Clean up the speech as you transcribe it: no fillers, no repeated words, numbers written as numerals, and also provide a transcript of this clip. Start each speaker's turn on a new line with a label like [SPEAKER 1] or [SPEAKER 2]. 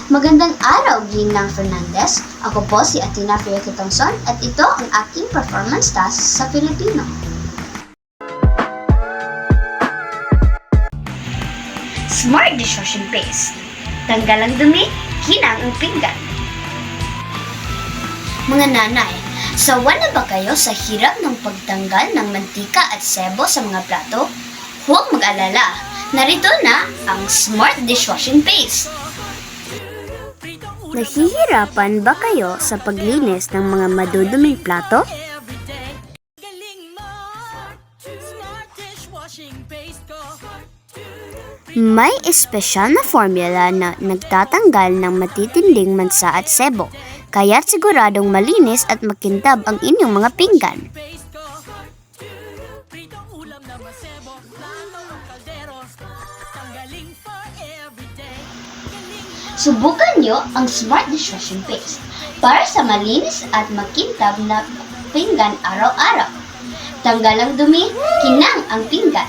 [SPEAKER 1] Magandang araw, Ginang Fernandez. Ako po si Athena Fierke Thompson at ito ang aking performance task sa Filipino. Smart dishwashing paste. Tanggal ang dumi, kinang ang pinggan. Mga nanay, sawa na ba kayo sa hirap ng pagtanggal ng mantika at sebo sa mga plato? Huwag mag-alala, narito na ang Smart Dishwashing Paste. Nahihirapan ba kayo sa paglinis ng mga maduduming plato? May espesyal na formula na nagtatanggal ng matitinding mansa at sebo, kaya siguradong malinis at makintab ang inyong mga pinggan. Subukan nyo ang Smart Dishwashing Paste para sa malinis at makintab na pinggan araw-araw. Tanggal ang dumi, kinang ang pinggan.